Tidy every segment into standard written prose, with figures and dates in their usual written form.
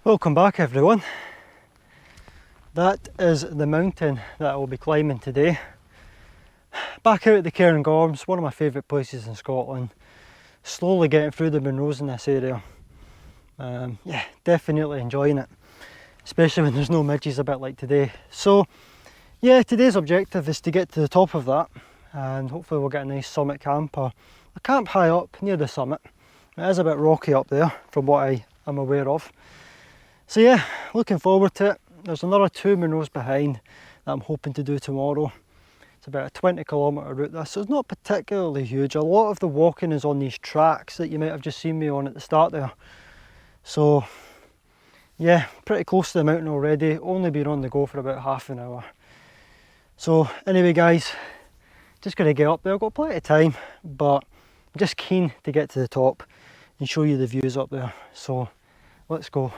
Welcome back everyone. That is the mountain that I will be climbing today. Back out at the Cairngorms, one of my favourite places in Scotland. Slowly getting through the Munros in this area. Yeah, definitely enjoying it. Especially when there's no midges a bit like today. So yeah, today's objective is to get to the top of that. And hopefully we'll get a nice summit camp or a camp high up near the summit. It is a bit rocky up there from what I am aware of. So yeah, looking forward to it. There's another 2 Munros behind that I'm hoping to do tomorrow. It's about a 20-kilometre route this, so it's not particularly huge. A lot of the walking is on these tracks that you might have just seen me on at the start there. So yeah, pretty close to the mountain already, only been on the go for about half an hour. So anyway guys, just going to get up there. I've got plenty of time, but I'm just keen to get to the top and show you the views up there. So let's go.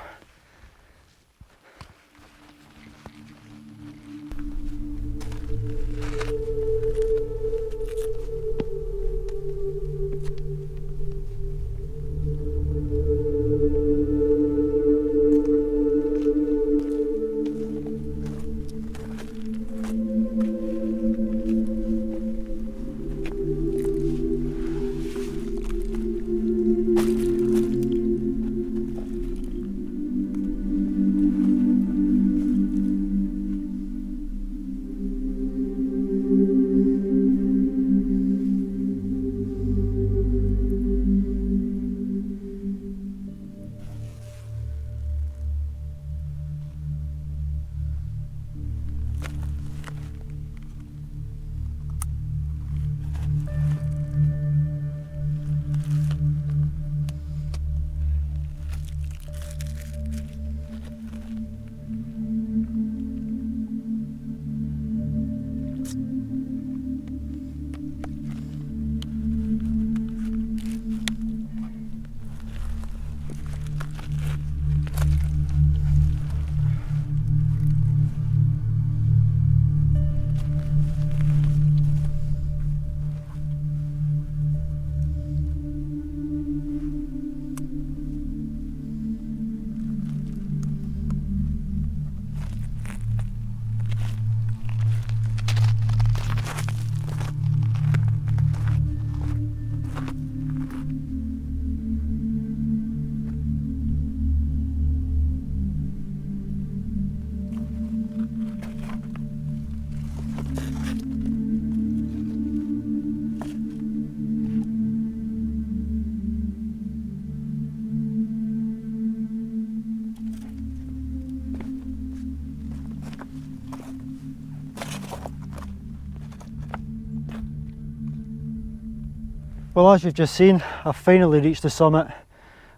Well, as you've just seen, I've finally reached the summit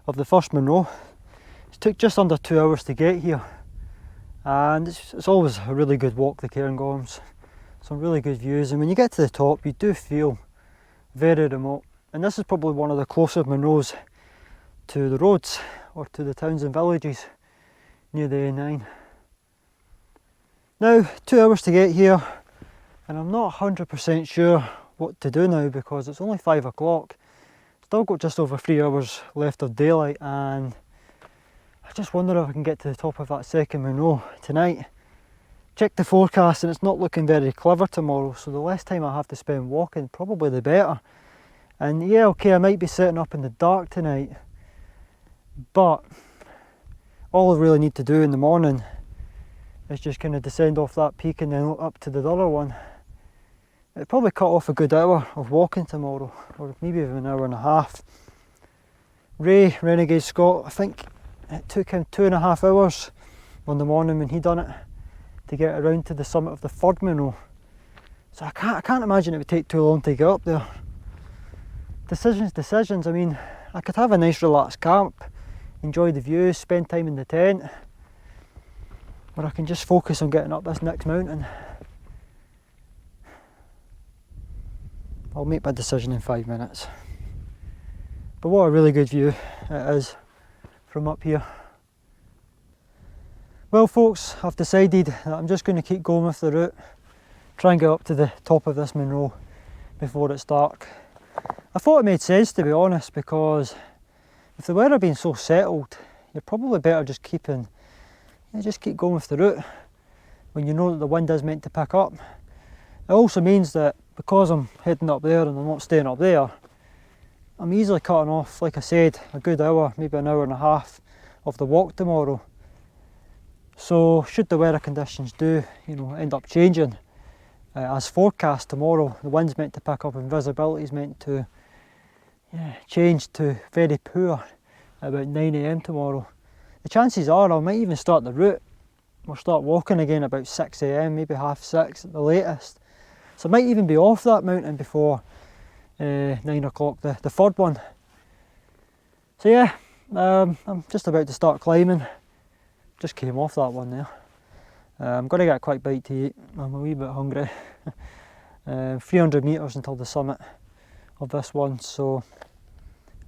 of the first Munro. It took just under 2 hours to get here, and it's always a really good walk, the Cairngorms. Some really good views, and when you get to the top you do feel very remote, and this is probably one of the closer Munros to the roads or to the towns and villages near the A9. Now, 2 hours to get here, and I'm not 100% sure what to do now because it's only 5 o'clock. Still got just over 3 hours left of daylight, and I just wonder if I can get to the top of that second Munro tonight. Checked the forecast and it's not looking very clever tomorrow, so the less time I have to spend walking, probably the better. And yeah, okay, I might be setting up in the dark tonight, but all I really need to do in the morning is just kind of descend off that peak and then up to the other one. It'd probably cut off a good hour of walking tomorrow, or maybe even an hour and a half. Ray, Renegade Scott, I think it took him 2.5 hours on the morning when he done it to get around to the summit of the third Munro. So I can't imagine it would take too long to get up there. Decisions, I mean, I could have a nice relaxed camp, enjoy the views, spend time in the tent, or I can just focus on getting up this next mountain. I'll make my decision in 5 minutes. But what a really good view it is from up here. Well folks, I've decided that I'm just going to keep going with the route, try and get up to the top of this Munro before it's dark. I thought it made sense, to be honest, because if the weather had been so settled, you're probably better just keep going with the route when you know that the wind is meant to pick up. It also means that because I'm heading up there and I'm not staying up there, I'm easily cutting off, like I said, a good hour, maybe an hour and a half of the walk tomorrow. So should the weather conditions do, end up changing, as forecast tomorrow, the wind's meant to pick up and visibility is meant to change to very poor at about 9 AM tomorrow. The chances are I might even start the route. We'll start walking again about 6 AM, maybe 5:30 at the latest. So I might even be off that mountain before 9 o'clock, the third one. So yeah, I'm just about to start climbing. Just came off that one there. I'm going to get a quick bite to eat. I'm a wee bit hungry. 300 metres until the summit of this one, so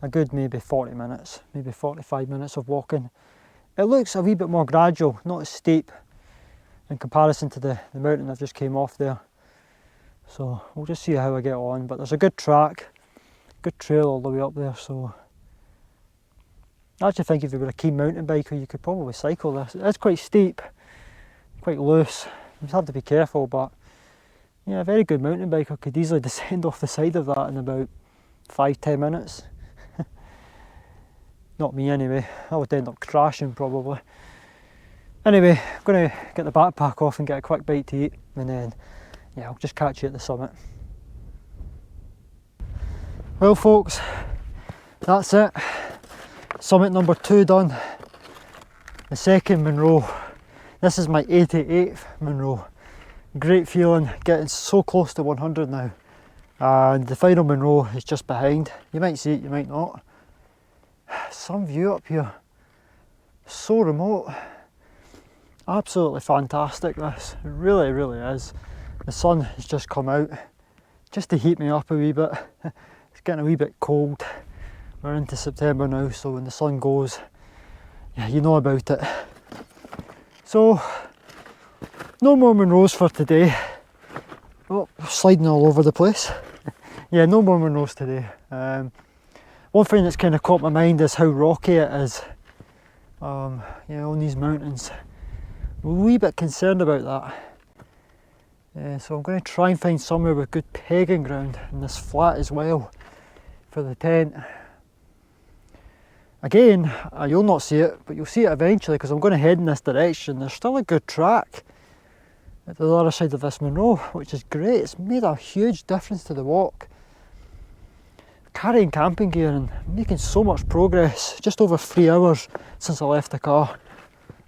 a good maybe 40 minutes, maybe 45 minutes of walking. It looks a wee bit more gradual, not as steep in comparison to the mountain I've just came off there. So we'll just see how I get on, but there's a good track, good trail all the way up there, so I actually think if you were a keen mountain biker you could probably cycle this. It is quite steep, quite loose, you have to be careful, but yeah, a very good mountain biker could easily descend off the side of that in about 5-10 minutes. Not me anyway, I would end up crashing probably. Anyway, I'm going to get the backpack off and get a quick bite to eat, and then yeah, I'll just catch you at the summit. Well folks, that's it. Summit number 2 done. The second Munro. This is my 88th Munro. Great feeling, getting so close to 100 now. And the final Munro is just behind. You might see it, you might not. Some view up here. So remote. Absolutely fantastic this. It really, really is. The sun has just come out just to heat me up a wee bit. It's getting a wee bit cold. We're into September now, so when the sun goes, yeah, you know about it. So, no more Munros for today. Oh, sliding all over the place. Yeah, no more Munros today. One thing that's kind of caught my mind is how rocky it is. On these mountains. I'm a wee bit concerned about that. So I'm going to try and find somewhere with good pegging ground and this flat as well for the tent. Again, you'll not see it, but you'll see it eventually because I'm going to head in this direction. There's still a good track at the other side of this Munro, which is great. It's made a huge difference to the walk. Carrying camping gear and making so much progress. Just over 3 hours since I left the car.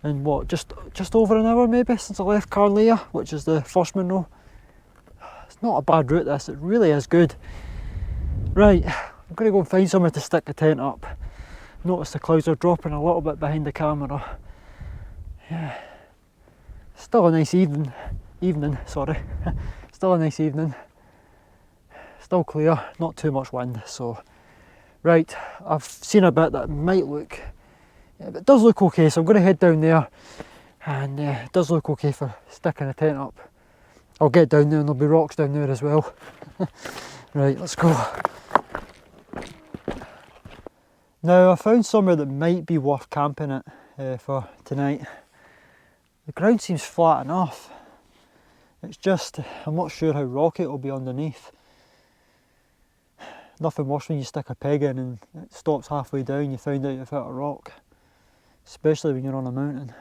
And what, just over an hour maybe since I left Cairngorms, which is the first Munro. It's not a bad route this, it really is good. Right, I'm going to go and find somewhere to stick the tent up. Notice the clouds are dropping a little bit behind the camera. Yeah, still a nice evening, sorry. Still a nice evening. Still clear, not too much wind, so. Right, I've seen a bit that might look, yeah, but it does look okay, so I'm going to head down there, and it does look okay for sticking a tent up. I'll get down there and there'll be rocks down there as well. Right, let's go. Now I found somewhere that might be worth camping at for tonight. The ground seems flat enough. It's just, I'm not sure how rocky it will be underneath. Nothing worse when you stick a peg in and it stops halfway down, you find out you've hit a rock. Especially when you're on a mountain.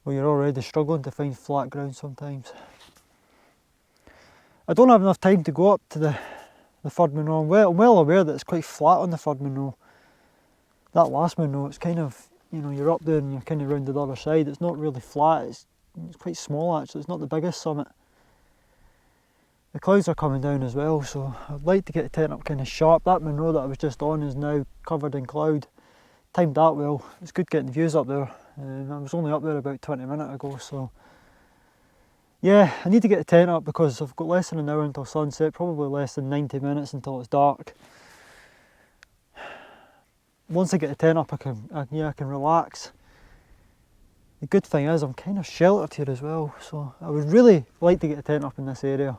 Well, you're already struggling to find flat ground sometimes. I don't have enough time to go up to the third Munro. I'm well aware that it's quite flat on the third Munro. That last Munro, it's kind of, you're up there and you're kind of round the other side. It's not really flat, it's quite small actually, it's not the biggest summit. The clouds are coming down as well, so I'd like to get the tent up kind of sharp. That Munro that I was just on is now covered in cloud. Timed that well. It's good getting views up there. I was only up there about 20 minutes ago, so yeah, I need to get the tent up because I've got less than an hour until sunset, probably less than 90 minutes until it's dark. Once I get the tent up, I can relax. The good thing is I'm kind of sheltered here as well, so I would really like to get the tent up in this area.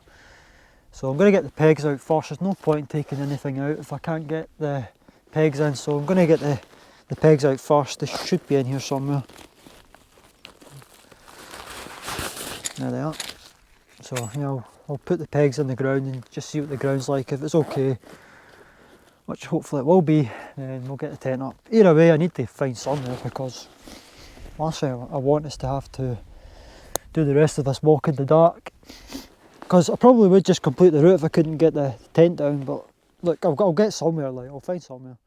So I'm going to get the pegs out first. There's no point in taking anything out if I can't get the pegs in, so I'm going to get the the pegs out first. They should be in here somewhere. There they are. So yeah, I'll put the pegs in the ground and just see what the ground's like. If it's okay, which hopefully it will be, then we'll get the tent up. Either way, I need to find somewhere, because last thing I want is to have to do the rest of this walk in the dark. Because I probably would just complete the route if I couldn't get the tent down, but look, I'll get somewhere, like, I'll find somewhere.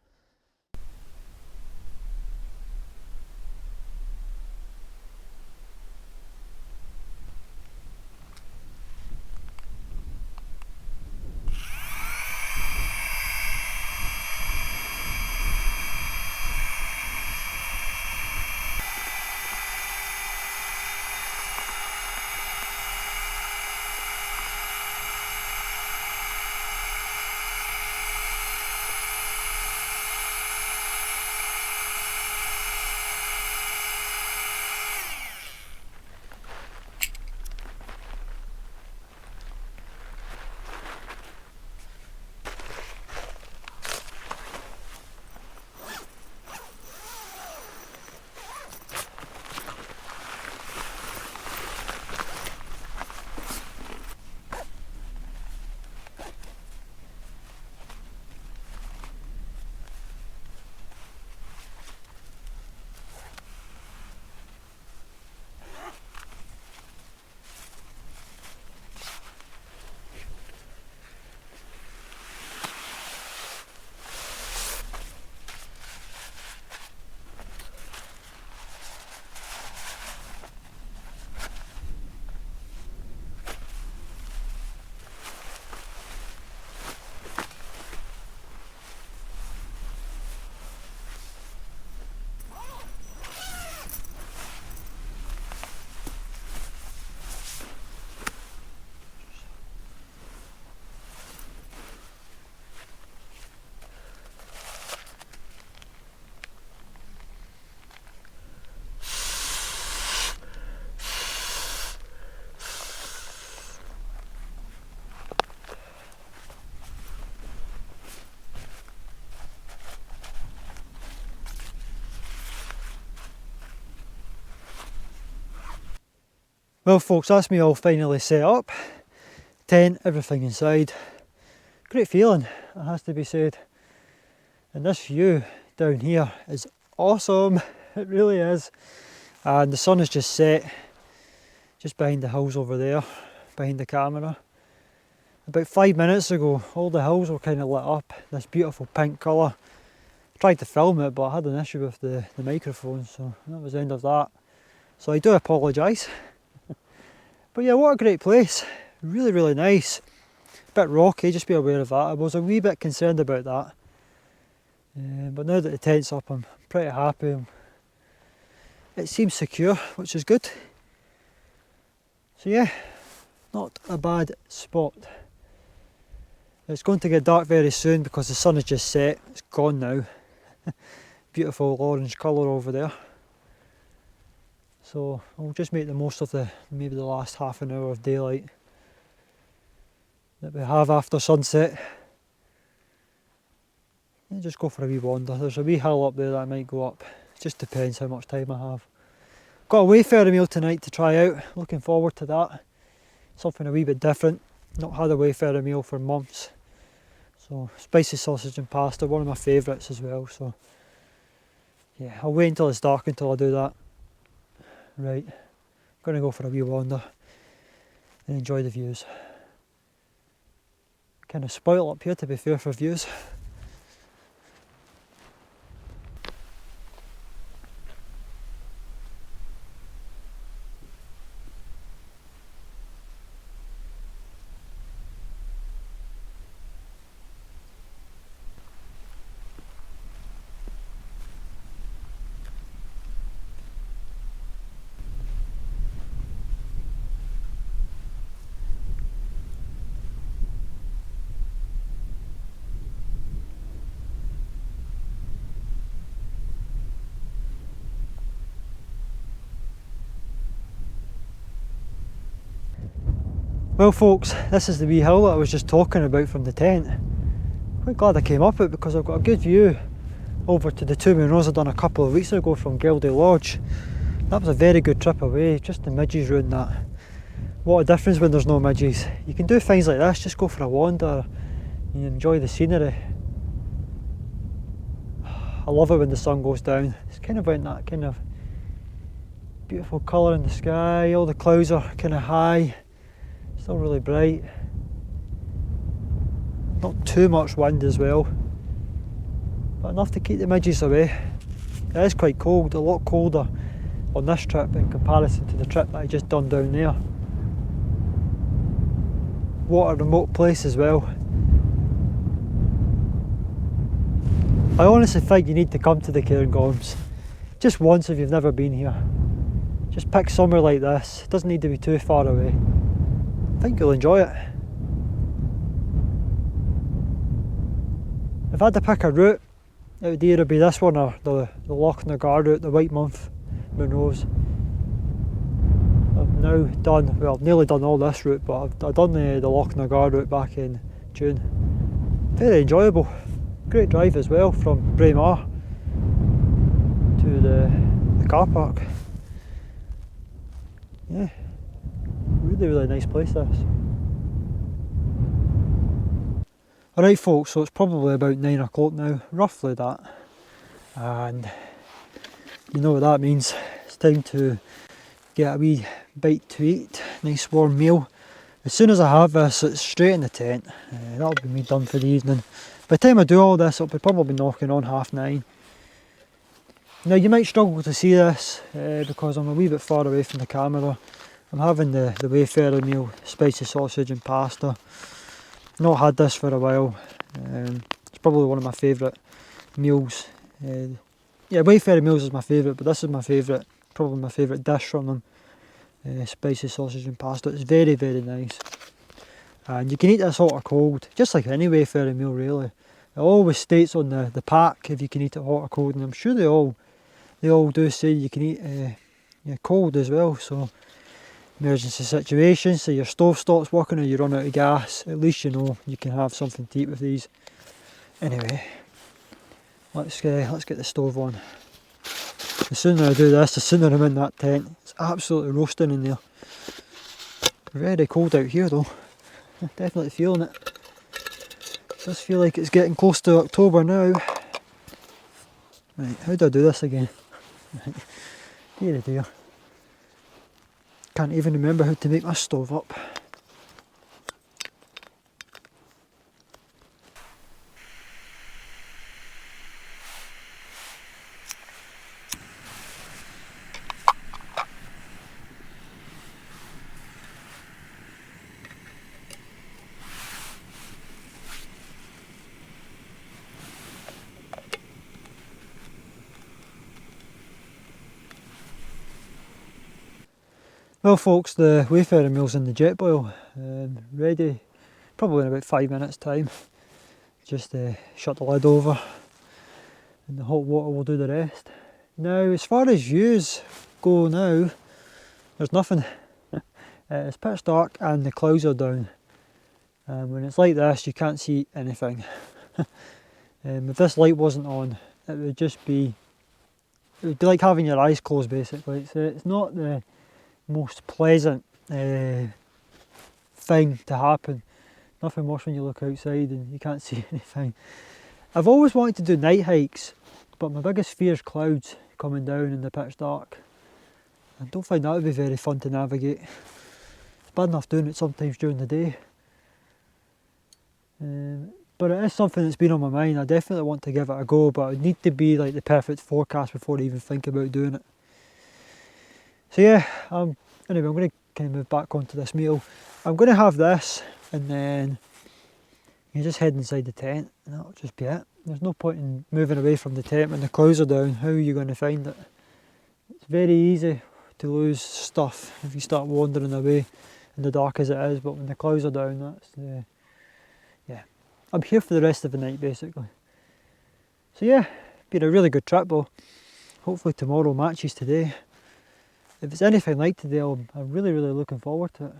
Well folks, that's me all finally set up. Tent, everything inside. Great feeling, it has to be said. And this view down here is awesome, it really is. And the sun has just set, just behind the hills over there, behind the camera. About 5 minutes ago, all the hills were kind of lit up, this beautiful pink colour. I tried to film it, but I had an issue with the microphone, so that was the end of that. So I do apologise. But yeah, what a great place. Really, really nice. A bit rocky, just be aware of that. I was a wee bit concerned about that. But now that the tent's up, I'm pretty happy. It seems secure, which is good. So yeah, not a bad spot. It's going to get dark very soon because the sun has just set. It's gone now. Beautiful orange colour over there. So I'll just make the most of maybe the last half an hour of daylight that we have after sunset. And just go for a wee wander. There's a wee hill up there that I might go up. It just depends how much time I have. Got a Wayfarer meal tonight to try out. Looking forward to that. Something a wee bit different. Not had a Wayfarer meal for months. So spicy sausage and pasta, one of my favourites as well. So yeah, I'll wait until it's dark until I do that. Right, I'm going to go for a wee wander and enjoy the views. Kind of spoiled up here, to be fair, for views. Well folks, this is the wee hill that I was just talking about from the tent. Quite glad I came up it because I've got a good view over to the two Munros I done a couple of weeks ago from Geldie Lodge. That was a very good trip away, just the midges ruined that. What a difference when there's no midges. You can do things like this, just go for a wander and enjoy the scenery. I love it when the sun goes down. It's kind of in that kind of beautiful colour in the sky, all the clouds are kind of high, still really bright. Not too much wind as well, but enough to keep the midges away. It is quite cold, a lot colder on this trip in comparison to the trip that I just done down there. What a remote place as well. I honestly think you need to come to the Cairngorms just once if you've never been here. Just pick somewhere like this, it doesn't need to be too far away. I think you'll enjoy it. If I had to pick a route, it would either be this one or the Loch na Gar route, the White Month Munros. I've now done, well, I've nearly done all this route, but I've done the Loch na Gar route back in June. Very enjoyable. Great drive as well from Braemar to the car park. Yeah, really nice place this. Alright folks, so it's probably about 9 o'clock now, roughly that, and you know what that means. It's time to get a wee bite to eat, nice warm meal. As soon as I have this, it's straight in the tent. That'll be me done for the evening. By the time I do all this, it'll be probably knocking on 9:30. Now you might struggle to see this because I'm a wee bit far away from the camera. I'm having the Wayfarer meal, spicy sausage and pasta. Not had this for a while. It's probably one of my favourite meals. Yeah, Wayfarer meals is my favourite, but this is my favourite, probably my favourite dish from them. Spicy sausage and pasta. It's very nice. And you can eat this hot or cold, just like any Wayfarer meal really. It always states on the pack if you can eat it hot or cold, and I'm sure they all do say you can eat cold as well. So emergency situations, so your stove stops working or you run out of gas, at least you know you can have something to eat with these. Anyway, let's get the stove on. The sooner I do this, the sooner I'm in that tent. It's absolutely roasting in there. Very cold out here though. Definitely feeling it. Does feel like it's getting close to October now. Right, how do I do this again? Right. Dear. Can't even remember how to make my stove up. Well folks, the Wayfarer meal's in the Jetboil, ready probably in about 5 minutes time. Just shut the lid over and the hot water will do the rest. Now as far as views go now, there's nothing. It's pitch dark and the clouds are down. When it's like this you can't see anything. If this light wasn't on, it would be like having your eyes closed basically. It's not the most pleasant thing to happen. Nothing worse when you look outside and you can't see anything. I've always wanted to do night hikes, but my biggest fear is clouds coming down in the pitch dark. I don't find that would be very fun to navigate. It's bad enough doing it sometimes during the day. But it is something that's been on my mind. I definitely want to give it a go, but it would need to be like the perfect forecast before I even think about doing it. So yeah, anyway, I'm going to kind of move back onto this meal. I'm going to have this and then you just head inside the tent and that'll just be it. There's no point in moving away from the tent when the clouds are down. How are you going to find it? It's very easy to lose stuff if you start wandering away in the dark as it is, but when the clouds are down, that's yeah. I'm here for the rest of the night basically. So yeah, been a really good trip though. Hopefully tomorrow matches today. If it's anything like today, I'm really looking forward to it.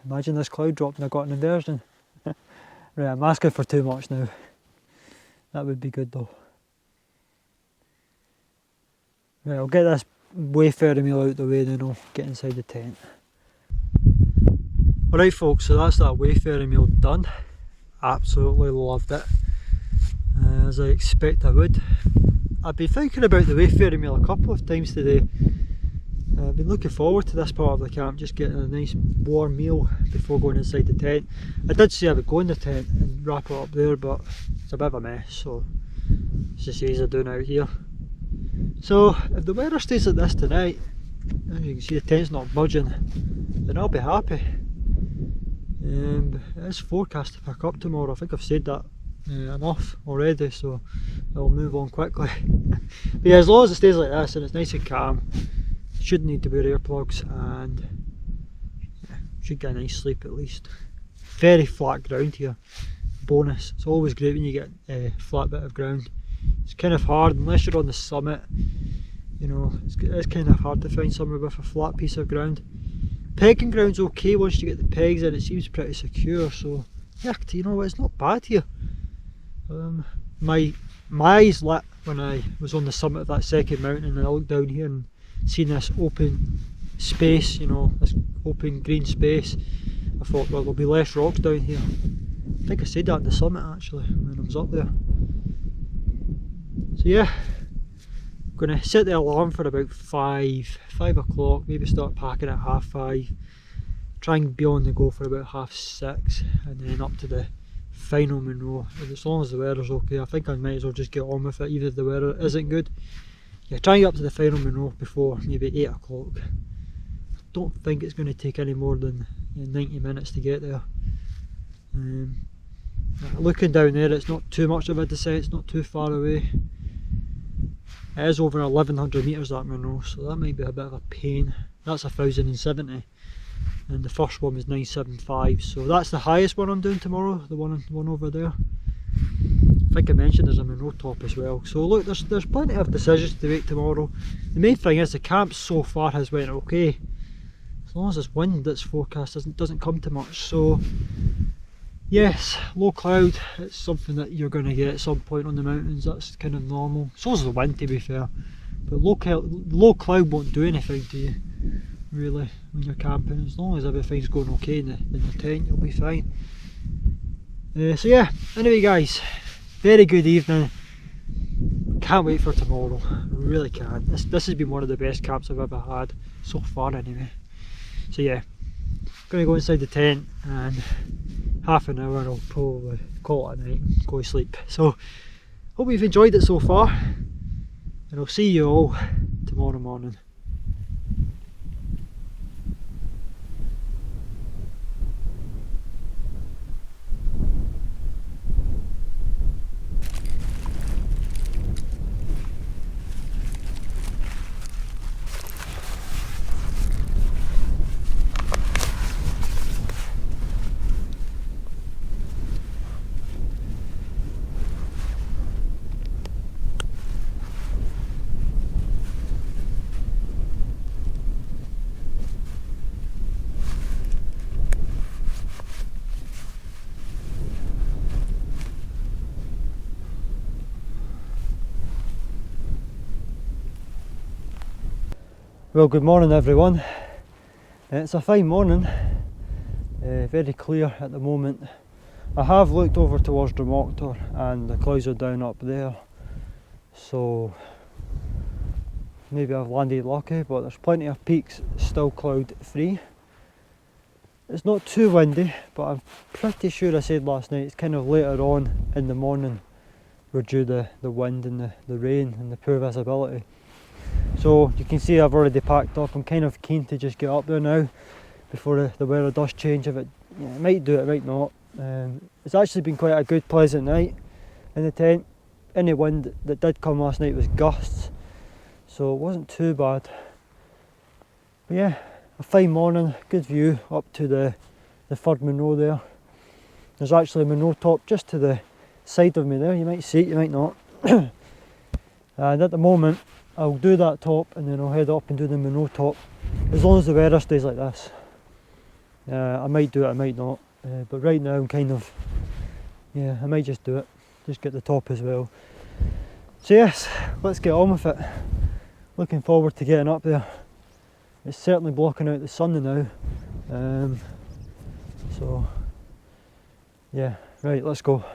Imagine this cloud dropped and I got an inversion. Right, I'm asking for too much now. That would be good though. Right, I'll get this wayfaring meal out the way, then I'll get inside the tent. Alright folks, so that's that wayfaring meal done. Absolutely loved it, as I expect I would. I've been thinking about the wayfaring meal a couple of times today. I've been looking forward to this part of the camp, just getting a nice warm meal before going inside the tent. I did say I would go in the tent and wrap it up there, but it's a bit of a mess, so it's just easier doing it out here. So if the weather stays like this tonight, as you can see the tent's not budging, then I'll be happy. It is forecast to pick up tomorrow. I think I've said that enough already, so I'll move on quickly. But yeah, as long as it stays like this and it's nice and calm, shouldn't need to wear earplugs, and yeah, should get a nice sleep at least. Very flat ground here, bonus. It's always great when you get a flat bit of ground. It's kind of hard unless you're on the summit, you know, it's kind of hard to find somewhere with a flat piece of ground. Pegging ground's okay once you get the pegs in, it seems pretty secure, so yeah, you know, it's not bad here. My eyes lit when I was on the summit of that second mountain, and I looked down here and seen this open space, you know, this open green space. I thought, well, there'll be less rocks down here. I think I said that at the summit actually when I was up there. So yeah, I'm going to set the alarm for about 5 o'clock, maybe start packing at 5:30, try and be on the go for about 6:30, and then up to the final Monroe. As long as the weather's okay, I think I might as well just get on with it, even if the weather isn't good. Yeah, try and get up to the final Monroe before maybe 8 o'clock. I don't think it's going to take any more than 90 minutes to get there. Looking down there, it's not too much of a descent, it's not too far away. It is over 1100 metres that Monroe, so that might be a bit of a pain. That's 1070, and the first one was 975, so that's the highest one I'm doing tomorrow, the one over there. I think I mentioned there's a Monroe top as well. So look, there's plenty of decisions to make tomorrow. The main thing is the camp so far has went okay, as long as this wind that's forecast doesn't come too much. So yes, low cloud, it's something that you're going to get at some point on the mountains, that's kind of normal. So is the wind, to be fair, but low cloud won't do anything to you really when you're camping. As long as everything's going okay in the tent, you'll be fine. So yeah, anyway guys, very good evening. Can't wait for tomorrow, I really can't. This has been one of the best camps I've ever had so far anyway. So yeah, gonna go inside the tent, and half an hour I'll probably call it a night and go to sleep. So hope you've enjoyed it so far, and I'll see you all tomorrow morning. Well, good morning everyone. It's a fine morning, very clear at the moment. I have looked over towards Remotenesss and the clouds are down up there, so maybe I've landed lucky, but there's plenty of peaks still cloud free. It's not too windy, but I'm pretty sure I said last night it's kind of later on in the morning we're due the wind and the rain and the poor visibility. So you can see I've already packed up. I'm kind of keen to just get up there now before the weather does change. If it might do, it might not. It's actually been quite a good pleasant night in the tent. Any wind that did come last night was gusts, so it wasn't too bad. But yeah, a fine morning, good view up to the third Monroe there. There's actually a Monroe top just to the side of me there. You might see it, you might not. And at the moment I'll do that top and then I'll head up and do the Monroe top, as long as the weather stays like this. I might do it, I might not, but right now I'm kind of, yeah, I might just do it. just get the top as well. So yes, let's get on with it. Looking forward to getting up there. It's certainly blocking out the sun now. So yeah, right, let's go.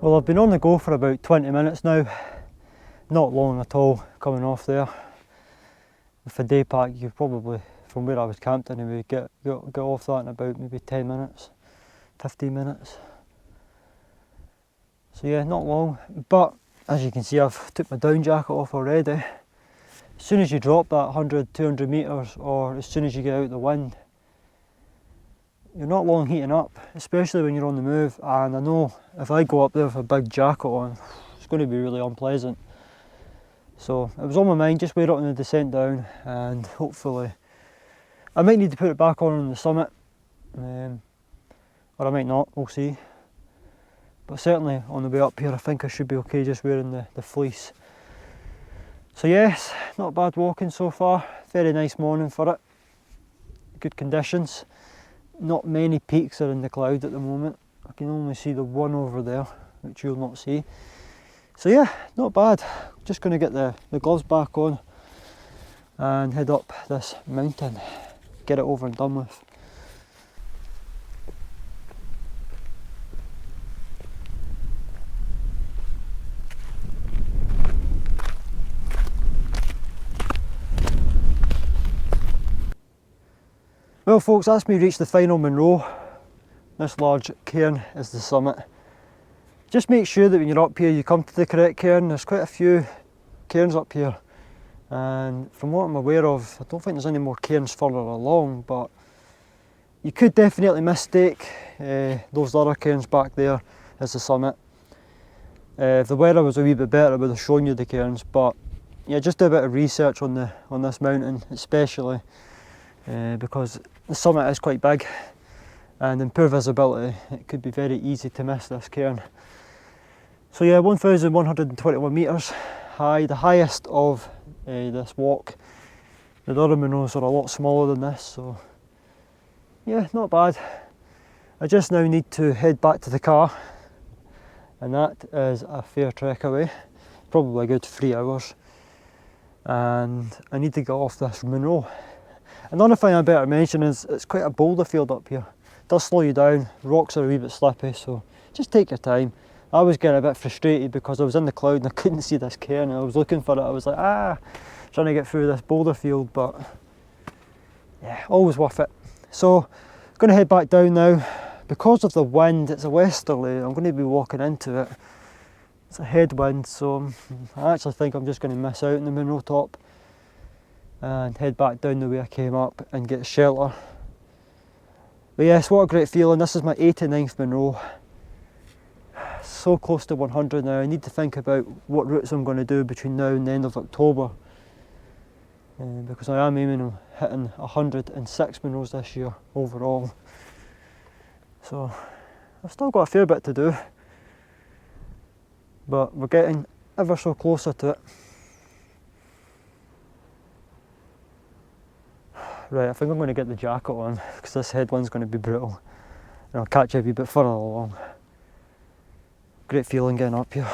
Well, I've been on the go for about 20 minutes now, not long at all coming off there. With a day pack, you probably, from where I was camped anyway, get off that in about maybe 10 minutes, 15 minutes. So yeah, not long, but as you can see I've took my down jacket off already. As soon as you drop that 100, 200 metres, or as soon as you get out the wind, you're not long heating up, especially when you're on the move. And I know if I go up there with a big jacket on, it's going to be really unpleasant. So it was on my mind, just wear it on the descent down, and hopefully I might need to put it back on the summit, or I might not, we'll see. But certainly on the way up here I think I should be okay just wearing the fleece. So yes, not bad walking so far, very nice morning for it, good conditions. Not many peaks are in the cloud at the moment. I can only see the one over there, which you'll not see. So yeah, not bad. Just going to get the gloves back on and head up this mountain, get it over and done with. Well folks, that's me reached the final Munro. This large cairn is the summit. Just make sure that when you're up here you come to the correct cairn. There's quite a few cairns up here, and from what I'm aware of, I don't think there's any more cairns further along, but you could definitely mistake those other cairns back there as the summit. If the weather was a wee bit better I would have shown you the cairns, but yeah, just do a bit of research on this mountain, especially because the summit is quite big, and in poor visibility it could be very easy to miss this cairn. So yeah, 1,121 metres high, the highest of this walk. The other Munros are a lot smaller than this, so yeah, not bad. I just now need to head back to the car, and that is a fair trek away, probably a good 3 hours, and I need to get off this Munro. Another thing I better mention is it's quite a boulder field up here. It does slow you down, rocks are a wee bit slippy, so just take your time. I was getting a bit frustrated because I was in the cloud and I couldn't see this cairn, and I was looking for it. I was like, trying to get through this boulder field, but yeah, always worth it. So, going to head back down now. Because of the wind, it's a westerly, I'm going to be walking into it. It's a headwind, so I actually think I'm just going to miss out on the Munro top and head back down the way I came up and get shelter. But yes, what a great feeling. This is my 89th Munro. So close to 100 now. I need to think about what routes I'm going to do between now and the end of October. because I am aiming on hitting 106 Monroes this year overall. So I've still got a fair bit to do, but we're getting ever so closer to it. Right, I think I'm going to get the jacket on because this headwind's going to be brutal, and I'll catch you a wee bit further along. Great feeling getting up here.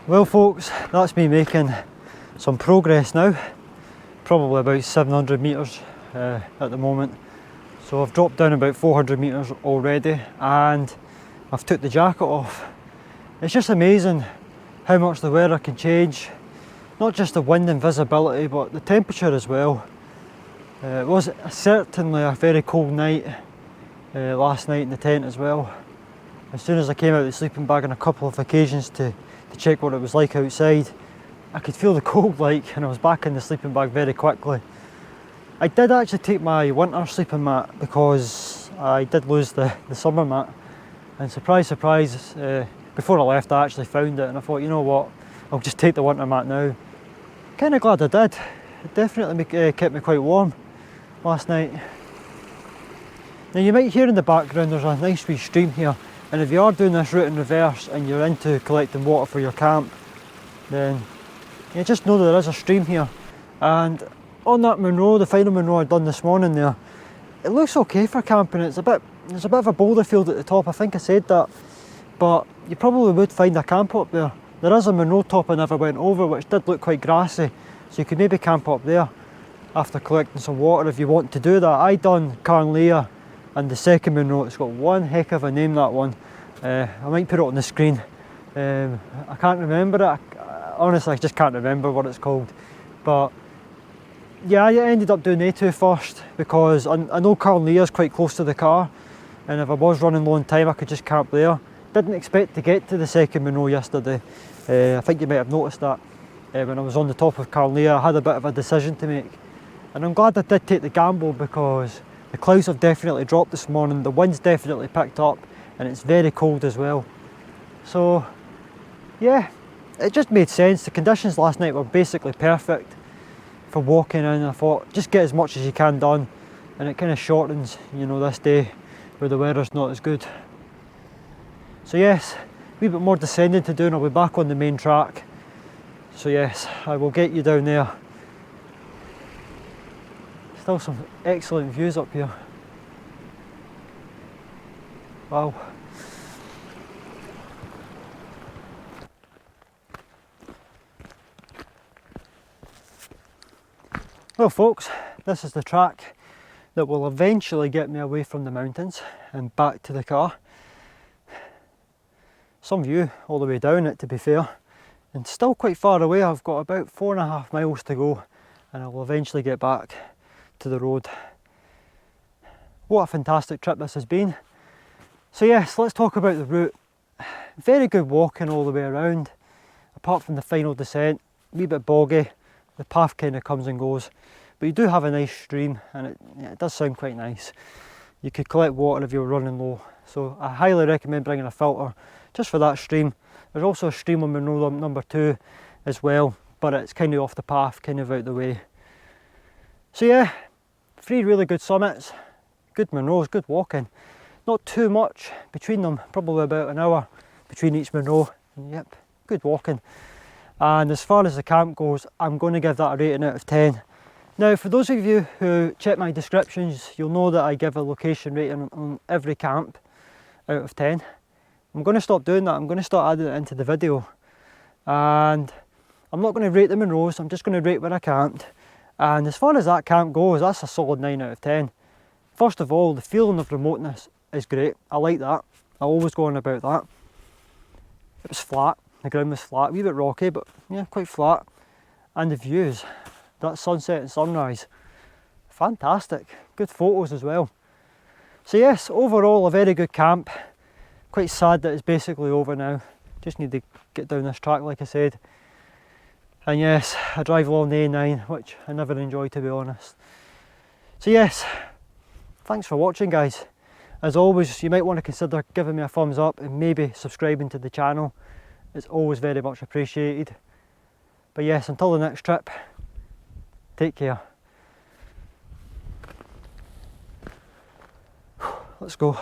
Well folks, that's me making some progress now, probably about 700 metres at the moment. So I've dropped down about 400 metres already, and I've took the jacket off. It's just amazing how much the weather can change, not just the wind and visibility but the temperature as well. It was certainly a very cold night last night in the tent as well. As soon as I came out of the sleeping bag on a couple of occasions to check what it was like outside, I could feel the cold and I was back in the sleeping bag very quickly. I did actually take my winter sleeping mat because I did lose the summer mat, and surprise surprise, before I left I actually found it and I thought, you know what, I'll just take the winter mat now. Kind of glad I did. It definitely kept me quite warm last night. Now you might hear in the background there's a nice wee stream here, and if you are doing this route in reverse and you're into collecting water for your camp, then you just know that there is a stream here. And on that Monroe, the final Monroe I'd done this morning there, it looks okay for camping. There's a bit of a boulder field at the top, I think I said that, but you probably would find a camp up there. There is a Monroe top I never went over which did look quite grassy, so you could maybe camp up there after collecting some water if you want to do that. I done Cairngorms and the second Monroe. It's got one heck of a name, that one. I might put it on the screen. I can't remember it. Honestly, I just can't remember what it's called. But yeah, I ended up doing A2 first because I know Cairngorms is quite close to the car, and if I was running low on time I could just camp there. Didn't expect to get to the second Monroe yesterday. I think you might have noticed that when I was on the top of Cairngorms I had a bit of a decision to make, and I'm glad I did take the gamble because the clouds have definitely dropped this morning, the wind's definitely picked up, and it's very cold as well. So yeah, it just made sense. The conditions last night were basically perfect for walking in. I thought just get as much as you can done, and it kind of shortens, you know, this day where the weather's not as good. So yes, a wee bit more descending to do and I'll be back on the main track. So yes, I will get you down there. Still some excellent views up here. Wow. Well folks, this is the track that will eventually get me away from the mountains and back to the car. Some view all the way down it, to be fair, and still quite far away. I've got about 4.5 miles to go and I will eventually get back to the road. What a fantastic trip this has been. So yes, let's talk about the route. Very good walking all the way around, apart from the final descent, a wee bit boggy. The path kind of comes and goes, but you do have a nice stream, and it does sound quite nice. You could collect water if you were running low, so I highly recommend bringing a filter just for that stream. There's also a stream on Monroe number 2 as well, but it's kind of off the path, kind of out the way. So yeah, 3 really good summits, good Monroes, good walking. Not too much between them, probably about an hour between each Monroe, and yep, good walking. And as far as the camp goes, I'm going to give that a rating out of 10. Now for those of you who check my descriptions, you'll know that I give a location rating on every camp out of 10. I'm going to stop doing that. I'm going to start adding it into the video, and I'm not going to rate the Monroes, I'm just going to rate where I camped. And as far as that camp goes, that's a solid 9 out of 10. First of all, the feeling of remoteness is great. I like that. I always go on about that. It was flat. The ground was flat, a wee bit rocky, but yeah, quite flat. And the views, that sunset and sunrise, fantastic. Good photos as well. So yes, overall a very good camp. Quite sad that it's basically over now. Just need to get down this track like I said. And yes, I drive along the A9, which I never enjoy, to be honest. So yes, thanks for watching guys. As always, you might want to consider giving me a thumbs up and maybe subscribing to the channel. It's always very much appreciated. But yes, until the next trip, Take care. Let's go.